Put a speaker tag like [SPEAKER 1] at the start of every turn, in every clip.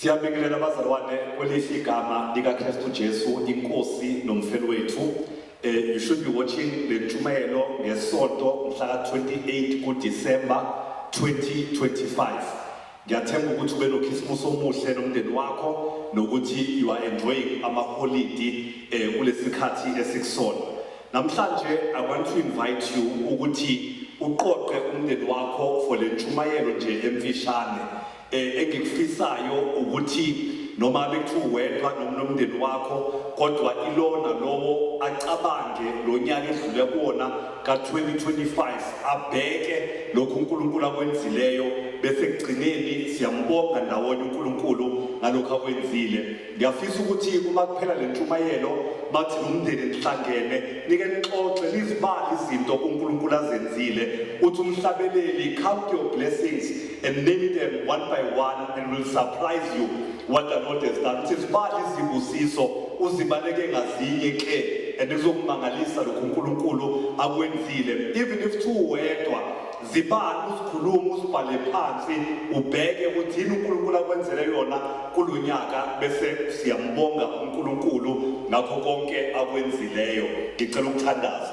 [SPEAKER 1] Siyabingelela abazalwane kwelesi igama likaKristu Jesu inkosi nomfelo wethu. You should be watching le ntshumayelo ngesonto mhla 28 kuDisemba 2025. Ngiyathemba ukuthi ube noKhisimusi omuhle nomndeni wakho nokuthi you are enjoying amaholidi kulesikhathi esikusona. Namhlanje I want to invite you ukuthi uqoqe umndeni wakho for le ntshumayelo nje emfishane. Engikufisayo ukuthi noma bekuthiwa wedwa nomndeni wakho kodwa ilona lowo acabange lo nyaka edlule kuona ka2025 abheke lokhu uNkulunkulu akwenzileyo bese ekugcineni siyambonga ndawonye uNkulunkulu ngalokho akwenzile. Ngiyafisa ukuthi uma kuphela le ntshumayelo bathi nomndeni nihlangene nike nixoxe nizibali izinto uNkulunkulu azenzile uthi umhlabeleli count your blessings and name them one by one and will surprise you what the Lord has done. Sizibali izibusiso uzibaleke ngazinye ke endizokumangalisa lokhu uNkulunkulu akwenzile. Even if wedwa zibali usikhuluma usibhale phansi ubheke ukuthi yini uNkulunkulu akwenzele yona kulonyaka bese siyambonga uNkulunkulu ngakho konke akwenzileyo. Ngicela ukuthandaza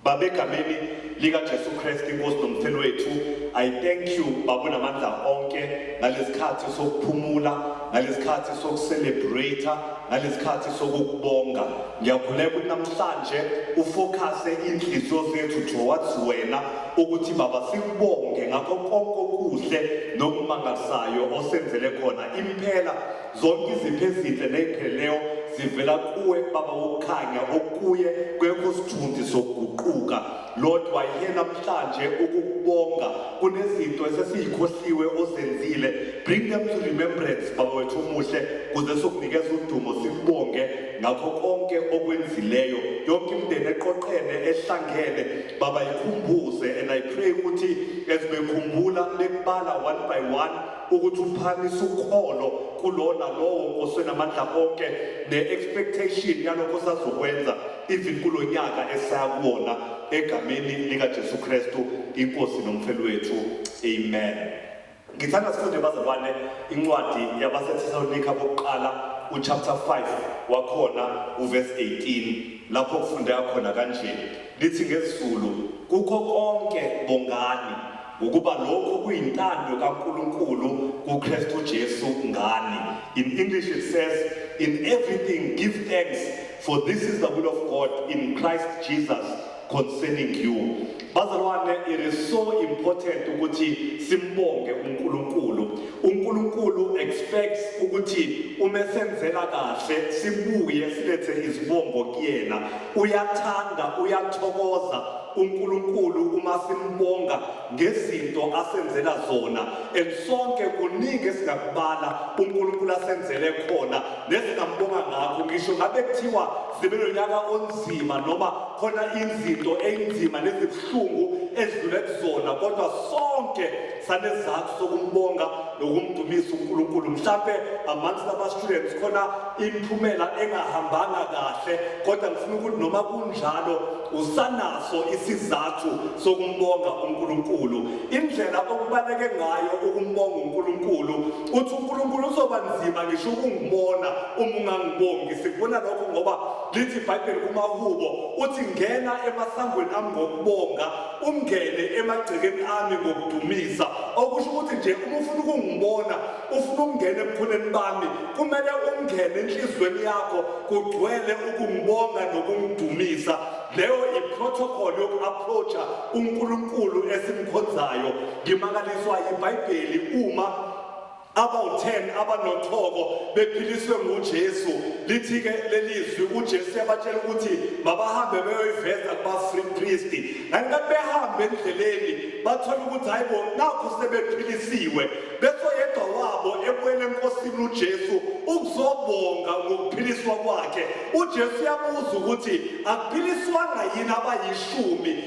[SPEAKER 1] Baba egameni lika Jesu Kristu inkosi nomfelo wethu. I thank you Baba namandla onke ngalesikhathi sokuphumula ngalesikhathi sokucelebrate ngalesikhathi sokukubonga. Ngiyakhuleka ukuthi namhlanje ufocuse inhliziyo zethu towards wena ukuthi Baba sikubonge ngakho konke okuhle nokumangalisayo osenzele khona. Impela zonke izipho ezinhle nezipheleleyo zivela kuwe Baba wokukhanya okuye kwekho sithunzi sokuguquka. Lord wayihe namhlanje ukukubonga kunezinto esesiyikhohliwe ozenzile. Bring them to remembrance Baba wethu omuhle kuze sokunikeza udumo sikubonge ngakho konke okwenzileyo. Yonke imindeni eqoqene ehlangene Baba ikhumbuze and I pray ukuthi esibekhumbula bekubala one by one ukuthi uphanise ukholo kulona lowo osenamandla onke ne-expectation yalokho sazokwenza even kulonyaka esayakubona egameni lika Jesu Kristu inkosi nomfelo wethu. Amen. Ngithanda sifunde bazalwane incwadi yabaseThesalonika bokuqala uchapter 5 wakhona uverse 18 lapho kufundeka khona kanje lithi ngesiZulu kukho konke bongani ukuba lokho kuyintando kaNkulunkulu kuKristu Jesu ngani. In English it says in everything give thanks for this is the will of God in Christ Jesus concerning you. Bazalwane, it is so important ukuthi simbonge uNkulunkulu. uNkulunkulu expects ukuthi umesenzela kahle sibuye silethe izibongo kuyena. Uyathanda uyathokoza uNkulunkulu uma simbonga ngezinto asenzela zona. And sonke kuningi esingakubala uNkulunkulu asenzele khona nesingambonga ngakho. Ngisho ngabe kuthiwa sibe nonyaka onzima noma khona izinto einzima nezibhlungu ezidlule kuzona kodwa sonke sanezathu sokumbonga nokumdumisa uNkulunkulu. Mhlawumbe amongst aba students khona imphumela engahambanga kahle kodwa ngifuna ukuthi noma kunjalo usanaso isizathu sokumbonga uNkulunkulu. Indlela okubaleke ngayo ukumbonga uNkulunkulu uthi uNkulunkulu uzoba nzima ngisho ukungibona uma ungangibongi. Sikubona lokho ngoba lithi iBhayibheli kumaHubo uthi ngena emasangweni ami ngokubonga ungene emagcekeni ami ngokudumisa. Okusho ukuthi nje uma ufuna ukungibona ufuna ukungena ebukhoneni bami kumele ungene enhlizweni yakho kugcwele ukungibonga nokungidumisa. Leyo iprotocol yoku-approacha uNkulunkulu esimkhonzayo. Ngimangaliswa iBhayibheli uma about-10 abanothoko bephiliswe nguJesu lithi ke lelizwi uJesu yabatshela ukuthi mabahambe beyoyiveza kubapriest. Kanti behambe endleleni bathola ukuthi hayibo nakho sebephilisiwe bese yedwa wabo ebuyele enkosini uJesu ukuzobonga ngokuphiliswa kwakhe. uJesu yabuza ukuthi akuphiliswanga yini abayishumi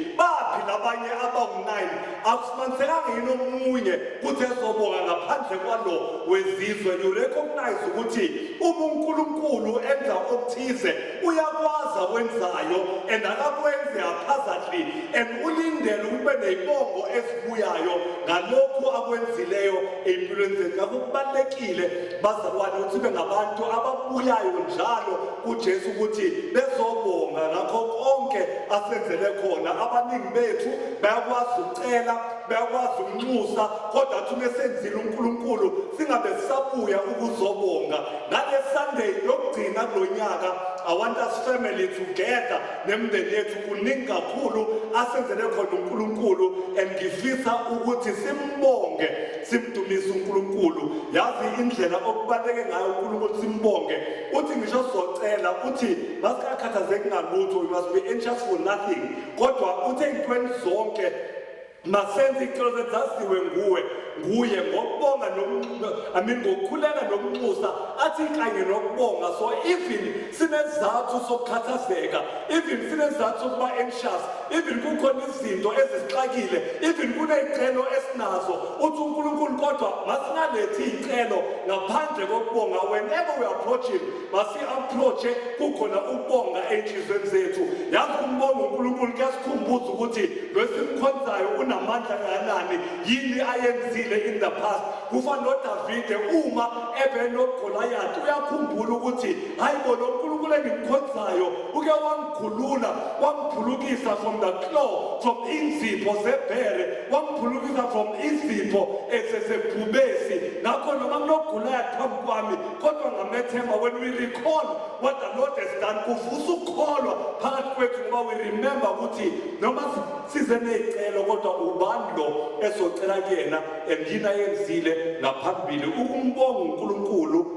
[SPEAKER 1] bangaphi labanye abawu-9 akufumanisekanga yini omunye kuthi ezobonga ngaphandle kwalo wezizwe. You recognize ukuthi uma uNkulunkulu enza okuthize uyakwazi akwenzayo and akakwenzi haphazardly and ulindele ukube neyibongo ezibuyayo ngalokhu akwenzileyo empilweni zethu. Ngakho kubalulekile bazalwane ukuthi sibe ngabantu ababuyayo njalo kuJesu ukuthi bezobonga ngakho konke asenzele khona. Abaningi bethu bayakwazi ukucela, bayakwazi ukunxusa, kodwa athi mesenzile uNkulunkulu singabe sisabuya ukuzobonga. Ngale Sunday yokugcina kulonyaka I want us family together nemndeni yethu kuningi kakhulu asenzele khona uNkulunkulu and ngifisa ukuthi simbonge simdumise uNkulunkulu. Yazi indlela okubaleke ngayo uNkulunkulu simbonge uthi ngisho socela uthi masikakhathazeki ngalutho, we must be anxious for nothing, kodwa uthe intweni zonke masenze icelo zethu zaziwe nguye ngokubonga ngokukhuleka nokunxusa athi kanye nokubonga. So even sinezathu sokukhathazeka, even sinezathu sokuba anxious, even kukhona izinto ezisixakile, even kuney'celo esinazo uthi uNkulunkulu kodwa masingalethi iy'celo ngaphandle kokubonga. Whenever we approach him masi-approach-e kukhona ukubonga ey'nhlizweni zethu. Yazi ukumbonga uNkulunkulu kuyasikhumbuza ukuthi lo esimkhonzayo unamandla kangakanani, yini ayenzile in the past. Kufana noDavide uma ebe noGoliath uyakhumbula ukuthi hayibo lo Nkulunkulu engimkhonzayo uke wangikhulula, wangiphulukisa from the claw, from inzipho zebhere, wangiphulukisa from izipho ezesebhubesi. Ngakho noma kunoGoliath phambi kwami kodwa ngamethemba. When we recall what the Lord has done kuvusa ukukholwa phakathi kwethu ngoba we remember ukuthi noma size ney'celo kodwa ubani lo esocela kuyena and yini ayenzile ngaphambili. Ukumbonga uNkulunkulu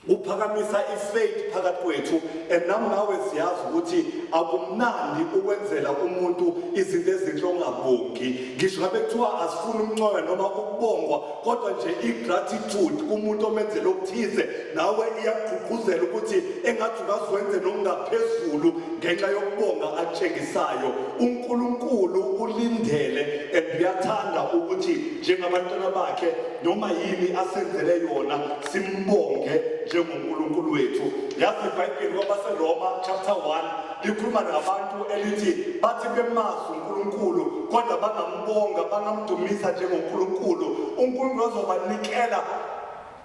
[SPEAKER 1] uphakamisa ifaith phakathi kwethu and nami nawe siyazi ukuthi akumnandi ukwenzela umuntu izinto ezinhle ongabongi. Ngisho ngabe kuthiwa asifuni umncoyo noma ukubongwa, kodwa nje igratitude kumuntu omenzela okuthize nawe iyakugqugquzela ukuthi engathi ungaziwenze nokungaphezulu ngenxa yokubonga atshengisayo. uNkulunkulu ulindele and uyathanda ukuthi njengabantwana bakhe noma yini asenzele yona simbonge njengoNkulunkulu wethu. Yazi iBhayibheli kwabaseRoma chapter 1 likhuluma ngabantu elithi bathi bemazi uNkulunkulu kodwa bangambonga, bangamdumisa njengoNkulunkulu. uNkulunkulu azobanikela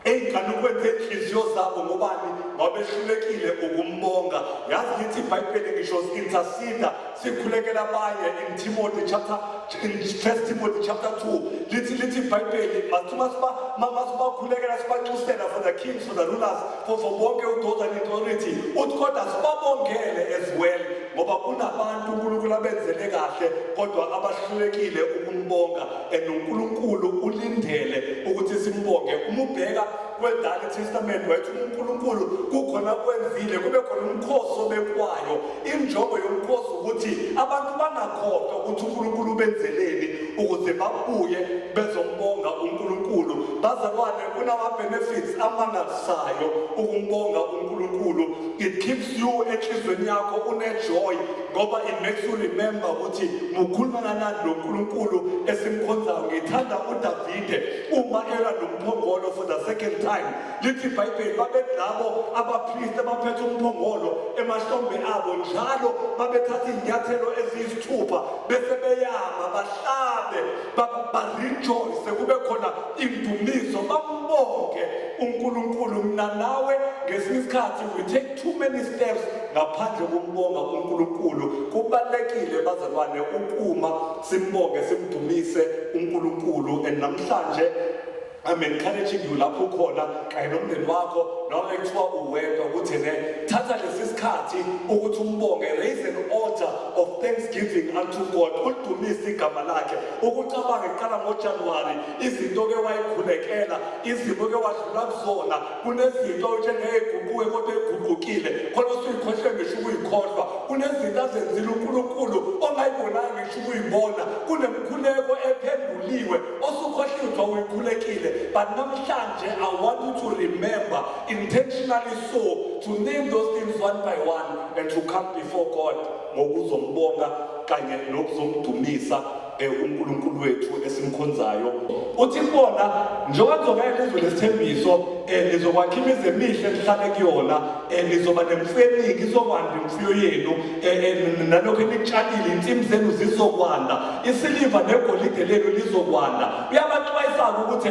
[SPEAKER 1] ey'nganukweni zenhliziyo zabo ngobani? Ngoba behlulekile ukumbonga. Yazi lithi iBhayibheli ngisho intercede sikhulekela abanye in 1 Timothy chapter 2 lithi iBhayibheli masibakhulekela sibanxusela for the kings, for the rulers, for bonke those in authority, uthi kodwa sibabongele as well ngoba kunabantu uNkulunkulu abenzele kahle kodwa abahlulekile ukumbonga and uNkulunkulu ulindele ukuthi simbonge. Uma ubheka kweDala Testament wayethi uNkulunkulu kukhona kwenzile kube khona umkhosi obekwayo. Injongo yomkhosi ukuthi abantu bangakhohlwa ukuthi uNkulunkulu ubenzeleni ukuze babuye bezombonga uNkulunkulu. Bazalwane kunama-benefits amangalisayo ukumbonga uNkulunkulu. It keeps you enhlizweni yakho une-joy ngoba it makes you remember ukuthi mukhuluma kanani noNkulunkulu esimkhonzayo. Ngithanda uDavide uma elwa nomphongolo for the second time. Lithi iBhayibheli babelabo abapriest abaphethe umphongolo emahlombe abo njalo babethatha inyathelo eziyisithupha bese beyama bahlabe barejoice kube khona indumiso bambonge uNkulunkulu. Mina nawe ngesinye isikhathi we take too many steps ngaphandle kokumbonga uNkulunkulu. Kubalulekile bazalwane ukuma simbonge simdumise uNkulunkulu and namhlanje I'm encouraging you lapho khona kanye nomndeni wakho noma ekuthiwa uwedwa ukuthi thatha lesi sikhathi ukuthi umbonge, raise an altar of thanksgiving unto God, ulidumise igama lakhe. Ukucabanga iqala ngoJanuwari izinto-ke wayikhulekela, izimo-ke wadlula kuzona, kunezinto njengey'guquke kodwa ey'guqukile khona usuyikhohlwe ngisho ukuyikhohlwa, kunezinto azenzile uNkulunkulu ongayibonanga ngisho ukuyibona, kunemkhuleko ephenduliwe osukhohlwe uyikhulekile. But namhlanje I want you to remember intentionally so to name those things one by one and to come before God. ngokuzombonga kanye nokuzomdumisa uNkulunkulu wethu esimkhonzayo. Uthi kubona njengoba nizongena izwe lesithembiso lizokwakha imizi emihle lihlale kuyona, lizoba nemfuyo eningi, izokwanda imfuyo yenu, nalokho enikutshalile insimu zenu zizokwanda, isiliva negolide lenu lizokwanda. Uyabaxwayisa ukuthi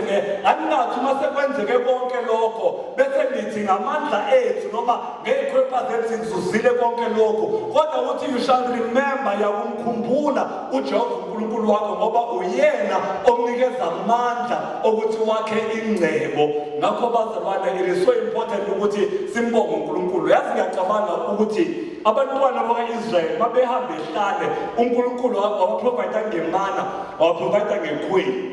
[SPEAKER 1] aninathi uma sekwenzeke konke lokho bese nithi ngamandla ethu noma ngey'khwepha zethu sizuzile konke lokho, kodwa uthi you shall remember, yakumkhumbula uJehova uNkulunkulu wakho ngoba uyena omnikeza amandla ukuthi wakhe ingcebo. Ngakho bazalwane, it is so important ukuthi simbonge uNkulunkulu. Yazi ngiyacabanga ukuthi abantwana bakwa-Israyeli babehambe ehlane uNkulunkulu wabaprovide ngemana, wabaprovide ngekhweli.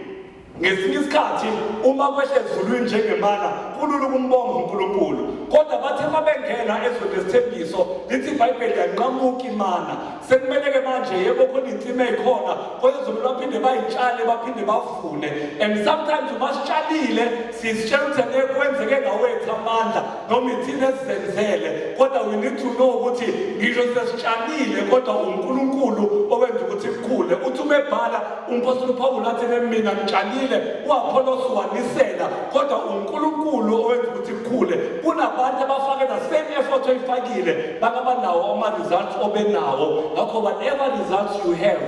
[SPEAKER 1] Ngesinye isikhathi uma kwehle ezulwini njengemana kulula ukumbonga uNkulunkulu, kodwa bathe mabengena ezweni lesithembiso lithi iBhayibheli yanqamuka imana. Sekumele-ke manje yebo khona insimi ey'khona, kodwa zomele baphinde bayitshale baphinde bavune. And sometimes uma sitshalile sisitshela ukuthi kwenzeke ngawethu amandla noma ithina esizenzele, kodwa we need to know ukuthi ngisho sesitshalile kodwa uNkulunkulu owenza ukuthi kukhule. Uthi umebhala umpostoli uPawulu athi mina ngitshalile uApollos wanisela, kodwa uNkulunkulu owenza ukuthi kukhule. Kunabantu abafake the same effort oyifakile bangabanawo ama-results obenawo. Ngakho whatever results you have,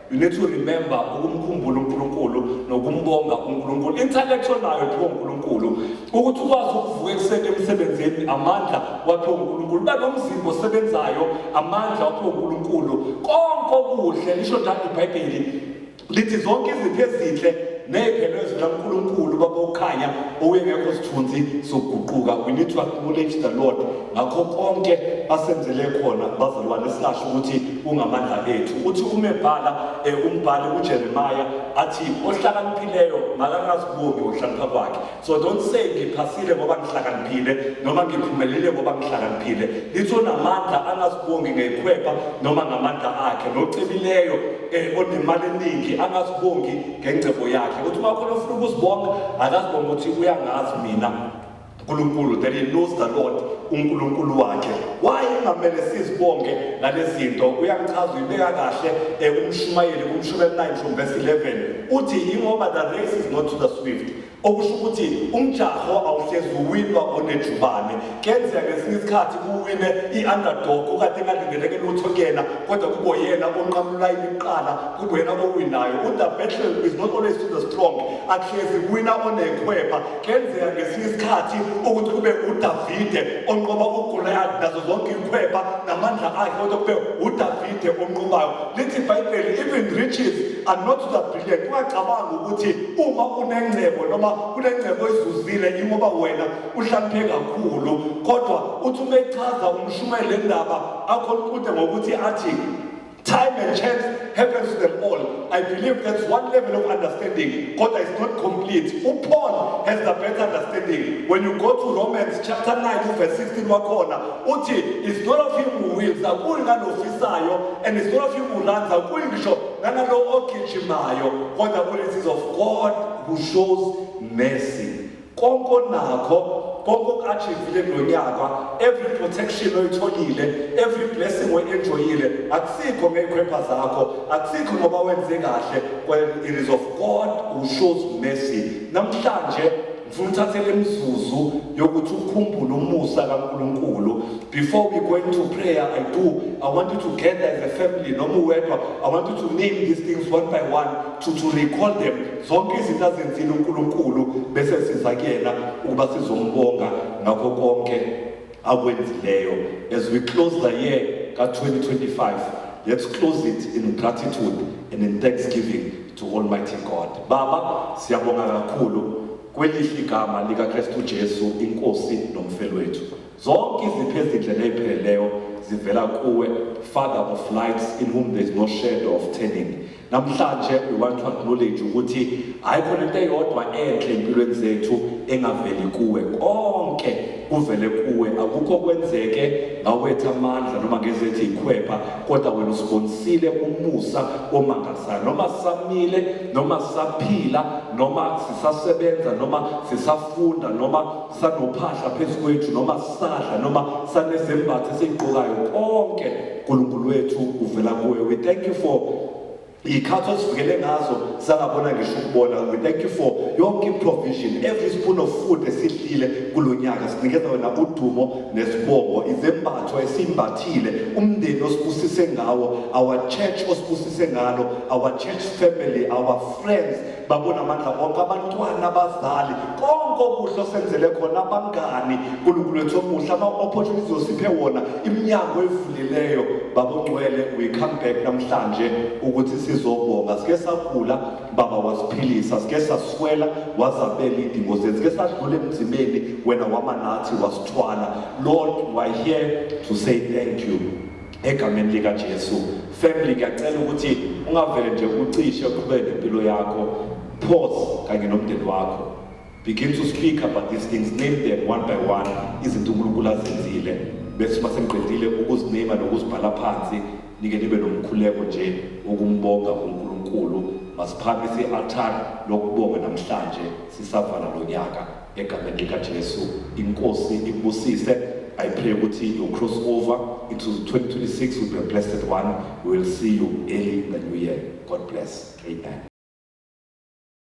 [SPEAKER 1] you need to remember ukumkhumbula uNkulunkulu nokumbonga uNkulunkulu. Intellectual nayo iphiwa uNkulunkulu, ukuthi ukwazi ukuvuka ekuseni emsebenzini amandla waphiwa uNkulunkulu, ube nomzimba osebenzayo amandla waphiwa uNkulunkulu. Konke okuhle lisho njalo iBhayibheli lithi zonke izipho ezinhle nephelo ezikaNkulunkulu baba ukhanya owengekho sithunzi sokuguquka. We need to acknowledge the Lord ngakho konke asenzele khona. Bazalwane, sisasho ukuthi ungamandla ethu. Uthi umebhala umbhali uJeremiah athi ohlakaniphileyo makangazibongi ohlakanipha kwakhe. So don't say ngiphasile ngoba ngihlakaniphile noma ngiphumelele ngoba ngihlakaniphile. Lithi onamandla angazibongi ngekhwepha noma ngamandla akhe, nocebileyo onemali eningi angazibongi ngengcebo yakhe. Uthi uma khona ufuna ukuzibonga akazibonga ukuthi uyangazi mina uNkulunkulu, that he knows the Lord uNkulunkulu wakhe. Why ingamele sizibonge nalezi zinto? Uyangichaza uyibeka kahle uMshumayeli kuMshumayeli 9 from verse 11 uthi ingoba the race is not to the swift, okusho ukuthi umjaho awuhlezi uwinwa onejubane. Kenzeka ngesinye isikhathi kuwine i-underdog okade engalindeleke lutho kuyena, kodwa kube yena onqamula imiqala, kube yena owinayo. The battle is not always to the strong, akuhlezi wina onekhwepha. Kenzeka ngesinye isikhathi ukuthi kube uDavide onqoba uGoliath nazo zonke ikhwepha namandla akhe, kodwa kube uDavide onqobayo. Lithi iBhayibheli even riches are not to the brilliant. Ungacabanga ukuthi uma unengcebo noma kunengcebo ezuzile ingoba wena uhlakaniphe kakhulu, kodwa uthi umechaza uMshumayeli le ndaba akhulukude ngokuthi athi time and chance happens to them all. I believe that's one level of understanding, but it's not complete. Paul has the better understanding. When you go to Romans chapter 9 verse 16 wakona uthi it's not of him who wills, akuyi ngalofisayo, and it's not of him who runs, akuyi ngisho ngalo ogijimayo, kodwa it is of God who shows mercy. Konke nakho konke achievile kulonyaka, every protection oyitholile, every blessing oyenjoyile, akusikho ngekhwepha zakho, akusikho ngoba wenze kahle, well it is of God who shows mercy. Namhlanje ngifuna uthathele imzuzu yokuthi ukhumbule umusa kaNkulunkulu. Before we go into prayer, I want you to gather as a family, noma uwedwa, I want you to name these things one by one to recall them. Zonke izinto azenzile uNkulunkulu bese siza kuyena ukuba sizombonga ngakho konke akwenzileyo. As we close the year ka-2025, let's close it in gratitude and in thanksgiving to Almighty God. Baba, siyabonga kakhulu kwelihle igama likaKristu Jesu inkosi nomfelo wethu. Zonke izipho ezinhle ezipheleleyo zivela kuwe, Father of lights, in whom there is no shadow of turning. Namhlanje we want to acknowledge ukuthi ayikho into eyodwa enhle empilweni zethu engaveli kuwe. Konke kuvele kuwe akukho kwenzeke ngawetha amandla noma ngezethu ikhwepha kodwa wena usibonisile umusa omangalisayo noma samile noma saphila noma sisasebenza noma sisafunda noma sanophahla phezu kwethu noma sadla noma sanezembatho esiyigqokayo konke uNkulunkulu wethu uvela kuwe. We thank you for ikhathi osivikele ngazo sangabona ngisho ukubona. We thank you for yonke provision, every spoon of food esidlile kulonyaka sinikeza wena udumo nesibongo, izembatho esimbathile, umndeni osibusise ngawo, our church osibusise ngalo, our church family, our friends, babona amandla onke, abantwana, abazali, konke okuhle osenzele khona, abangani uNkulunkulu wethu omuhle, ama-opportunities osiphe wona, iminyango evulileyo. Baba Ongcwele, we come back namhlanje ukuthi sizobonga. Sike sagula baba wasiphilisa, sike saswela wazabela idingo zethu, sike sadlula emzimeni wena wamanathi wasithwala. Lord, we are here to say thank you egameni lika Jesu. Family, ngiyacela ukuthi ungavele nje ucishe uqhubeke impilo yakho, pause kanye nomndeni wakho, begin to speak about these things, name them one by one, izinto uNkulunkulu azenzile, bese masengiqedile ukuzinema nokuzibhala phansi nike nibe nomkhuleko nje ukumbonga uNkulunkulu. Masiphamise i-altar lokubonga namhlanje sisavala lo nyaka egameni lika Jesu. Inkosi ikubusise. I pray ukuthi you cross over into 2026 will be a blessed one. We will see you early in the new year. God bless. Amen.